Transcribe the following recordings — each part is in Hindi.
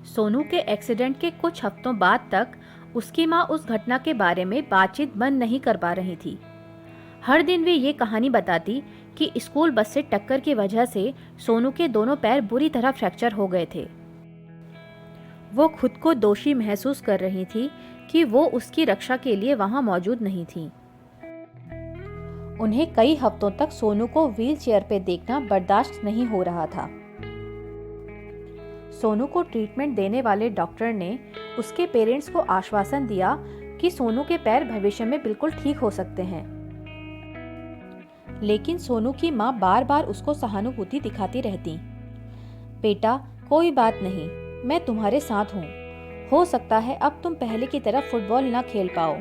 सोनू के एक्सीडेंट के कुछ हफ्तों बाद तक उसकी माँ उस घटना के बारे में बातचीत बंद नहीं कर पा रही थी। हर दिन वे ये कहानी बताती कि स्कूल बस से टक्कर की वजह से सोनू के दोनों पैर बुरी तरह फ्रैक्चर हो गए थे। वो खुद को दोषी महसूस कर रही थी कि वो उसकी रक्षा के लिए वहां मौजूद नहीं थी। उन्हें कई हफ्तों तक सोनू को व्हील चेयर पे देखना बर्दाश्त नहीं हो रहा था। सोनू को ट्रीटमेंट देने वाले डॉक्टर ने उसके पेरेंट्स को आश्वासन दिया कि सोनू के पैर भविष्य में बिल्कुल ठीक हो सकते हैं। लेकिन सोनू की माँ बार बार उसको सहानुभूति दिखाती रहती। बेटा, कोई बात नहीं, मैं तुम्हारे साथ हूँ। हो सकता है अब तुम पहले की तरह फुटबॉल ना खेल पाओ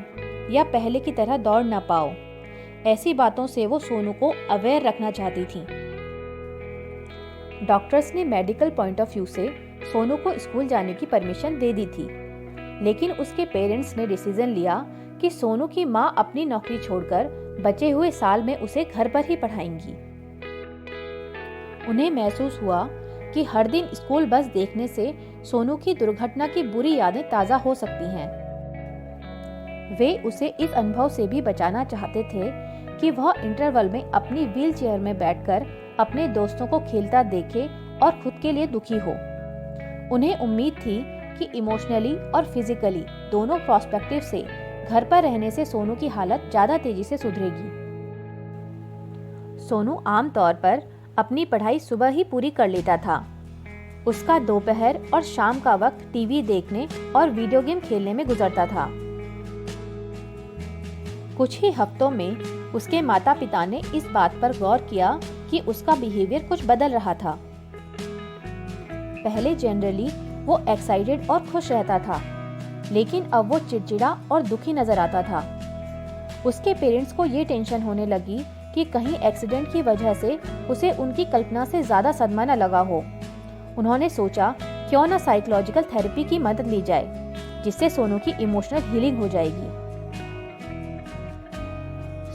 या पहले की तरह दौड़ ना पाओ। ऐसी बातों से वो सोनू को अवेयर रखना चाहती थी। डॉक्टर्स ने मेडिकल पॉइंट ऑफ व्यू से सोनू को स्कूल जाने की परमिशन दे दी थी, लेकिन उसके पेरेंट्स ने डिसीजन लिया कि सोनू की माँ अपनी नौकरी छोड़कर बचे हुए साल में उसे घर पर ही पढ़ाएंगी। उन्हें महसूस हुआ कि हर दिन स्कूल बस देखने से सोनू की दुर्घटना की बुरी यादें ताज़ा हो सकती हैं। वे उसे इस अनुभव से भी बचाना चाहते थे कि वह इंटरवल में अपनी व्हील चेयर में बैठकर अपने दोस्तों को खेलता देखे और खुद के लिए दुखी हो। उन्हें उम्मीद थी कि इमोशनली और फिजिकली दोनों प्रोस्पेक्टिव से घर पर रहने से सोनू की हालत ज़्यादा तेजी से सुधरेगी। सोनू आमतौर पर अपनी पढ़ाई सुबह ही पूरी कर लेता था। उसका दोपहर और शाम का वक्त टीवी देखने और वीडियो गेम खेलने में गुजरता था। कुछ ही हफ्तों में उसके माता पिता ने इस बात पर गौर किया कि उसका बिहेवियर कुछ बदल रहा था। पहले जनरली वो एक्साइटेड और खुश रहता था, लेकिन अब वो चिड़चिड़ा और दुखी नजर आता था। उसके पेरेंट्स को ये टेंशन होने लगी कि कहीं एक्सीडेंट की वजह से उसे उनकी कल्पना से ज्यादा सदमा न लगा हो। उन्होंने सोचा क्यों न साइकोलॉजिकल थेरेपी की मदद ली जाए, जिससे सोनू की इमोशनल हीलिंग हो जाएगी।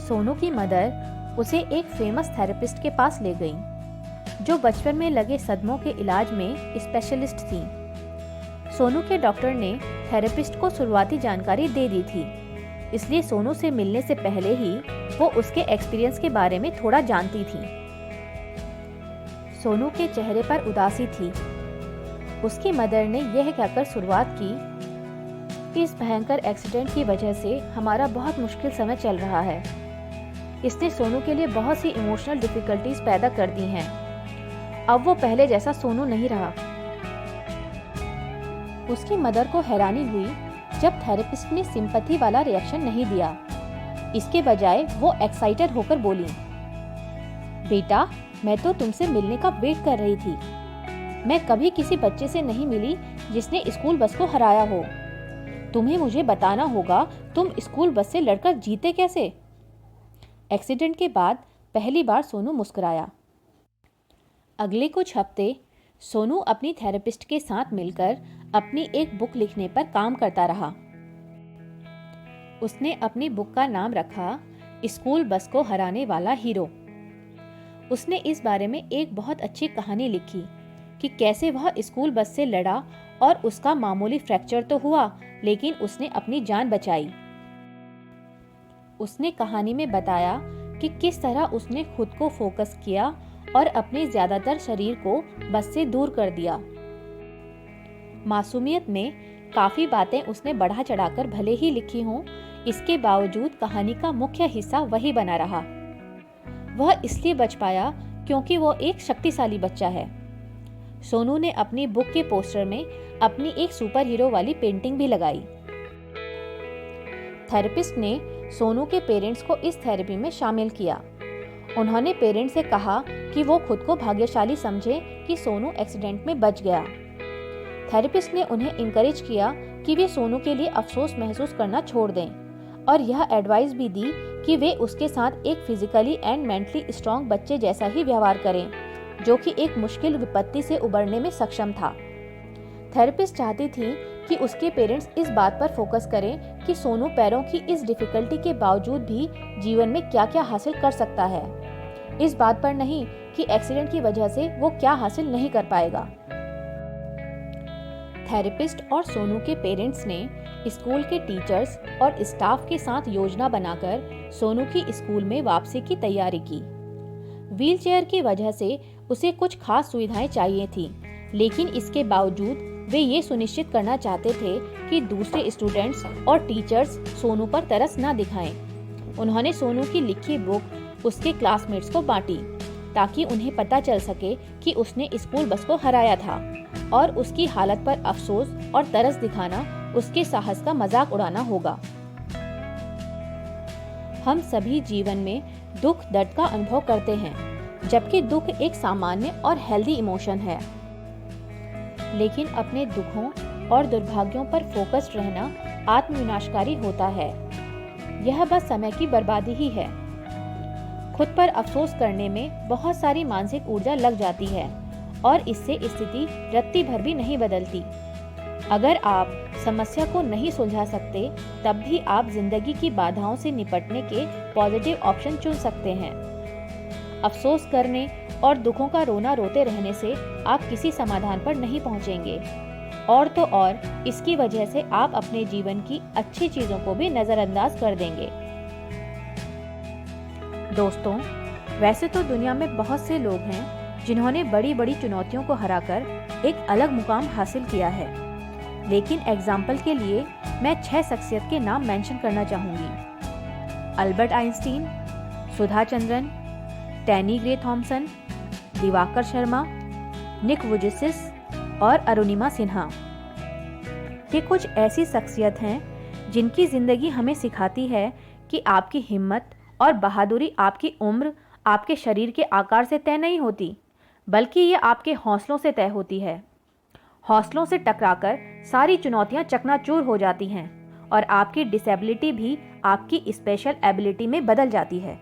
सोनू की मदर उसे एक फेमस थेरेपिस्ट के पास ले गई, जो बचपन में लगे सदमों के इलाज में स्पेशलिस्ट थी। सोनू के डॉक्टर ने थेरेपिस्ट को शुरुआती जानकारी दे दी थी, इसलिए सोनू से मिलने से पहले ही वो उसके एक्सपीरियंस के बारे में थोड़ा जानती थी। सोनू के चेहरे पर उदासी थी। उसकी मदर ने यह कहकर शुरुआत की, इस भयंकर एक्सीडेंट की वजह से हमारा बहुत मुश्किल समय चल रहा है। इसने सोनू के लिए बहुत सी इमोशनल डिफिकल्टीज पैदा कर दी हैं। अब वो पहले जैसा सोनू नहीं रहा। उसकी मदर को हैरानी हुई जब थेरेपिस्ट ने सिंपैथी वाला रिएक्शन नहीं दिया। इसके बजाय वो एक्साइटेड होकर बोली, बेटा, मैं तो तुमसे मिलने का वेट कर रही थी। मैं कभी किसी बच्चे से नहीं मिली जिसने स्कूल बस को हराया हो। तुम्हें मुझे बताना होगा, तुम स्कूल बस से लड़कर जीते कैसे? एक्सीडेंट के बाद पहली बार सोनू मुस्कुराया। अगले कुछ हफ्ते सोनू अपनी थेरेपिस्ट के साथ मिलकर अपनी एक बुक लिखने पर काम करता रहा। उसने अपनी बुक का नाम रखा स्कूल बस को हराने वाला हीरो। उसने इस बारे में एक बहुत अच्छी कहानी लिखी कि कैसे वह स्कूल बस से लड़ा और उसका मामूली फ्रैक्चर तो हुआ, लेकिन उसने अपनी जान बचाई। उसने कहानी में बताया कि किस तरह उसने खुद को फोकस किया और अपने ज्यादातर शरीर को बस से दूर कर दिया। मासूमियत में काफी बातें उसने बढ़ा चढ़ाकर भले ही लिखी हों, इसके बावजूद कहानी का मुख्य हिस्सा वही बना रहा। वह इसलिए बच पाया क्योंकि वो एक शक्तिशाली बच्चा है। सोनू ने अपनी बुक के पोस्टर में अपनी एक सुपर हीरो वाली पेंटिंग भी लगाई। थेरेपिस्ट ने सोनू के पेरेंट्स को इस थेरेपी में शामिल किया। उन्होंने पेरेंट्स से कहा कि वो खुद को भाग्यशाली समझे कि सोनू एक्सीडेंट में बच गया। थेरेपिस्ट ने उन्हें इनकरेज किया कि वे सोनू के लिए अफसोस महसूस करना छोड़ दें और यह एडवाइस भी दी कि वे उसके साथ एक फिजिकली एंड मेंटली स्ट्रांग बच्चे जैसा ही व्यवहार करें, जो कि एक मुश्किल विपत्ति से उबरने में सक्षम था। थेरेपिस्ट चाहती थी कि उसके पेरेंट्स इस बात पर फोकस करें कि सोनू पैरों की इस डिफिकल्टी के बावजूद भी जीवन में क्या क्या हासिल कर सकता है, इस बात पर नहीं कि एक्सीडेंट की वजह से वो क्या हासिल नहीं कर पाएगा। थेरेपिस्ट और सोनू के पेरेंट्स ने स्कूल के टीचर्स और स्टाफ के साथ योजना बनाकर सोनू की स्कूल में वापसी की तैयारी की। व्हीलचेयर की वजह से उसे कुछ खास सुविधाएं चाहिए थी, लेकिन इसके बावजूद वे ये सुनिश्चित करना चाहते थे कि दूसरे स्टूडेंट्स और टीचर्स सोनू पर तरस न दिखाएं। उन्होंने सोनू की लिखी बुक उसके क्लासमेट्स को बांटी ताकि उन्हें पता चल सके कि उसने स्कूल बस को हराया था और उसकी हालत पर अफसोस और तरस दिखाना उसके साहस का मजाक उड़ाना होगा। हम सभी जीवन में दुख दर्द का अनुभव करते हैं, जबकि दुख एक सामान्य और हेल्दी इमोशन है। लेकिन अपने दुखों और दुर्भाग्यों पर फोकस्ड रहना आत्मविनाशकारी होता है। यह बस समय की बर्बादी ही है। खुद पर अफसोस करने में बहुत सारी मानसिक ऊर्जा लग जाती है और इससे स्थिति रत्ती भर भी नहीं बदलती। अगर आप समस्या को नहीं सुलझा सकते, तब भी आप जिंदगी की बाधाओं से निपटने के पॉजिटिव ऑप्शन चुन सकते हैं। अफसोस करने और दुखों का रोना रोते रहने से आप किसी समाधान पर नहीं पहुंचेंगे, और तो और इसकी वजह से आप अपने जीवन की अच्छी चीजों को भी नजरअंदाज कर देंगे। दोस्तों, वैसे तो दुनिया में बहुत से लोग हैं जिन्होंने बड़ी बड़ी चुनौतियों को हराकर एक अलग मुकाम हासिल किया है, लेकिन एग्जाम्पल के लिए मैं 6 शख्सियत के नाम मेंशन करना चाहूँगी। Albert Einstein, Sudha Chandran, Taini grey Thompson, Diwakar Sharma, निक वुजेसिस और अरुणिमा सिन्हा। ये कुछ ऐसी शख्सियत हैं जिनकी जिंदगी हमें सिखाती है कि आपकी हिम्मत और बहादुरी आपकी उम्र, आपके शरीर के आकार से तय नहीं होती, बल्कि ये आपके हौसलों से तय होती है। हौसलों से टकराकर सारी चुनौतियां चकनाचूर हो जाती हैं और आपकी डिसेबिलिटी भी आपकी स्पेशल एबिलिटी में बदल जाती है।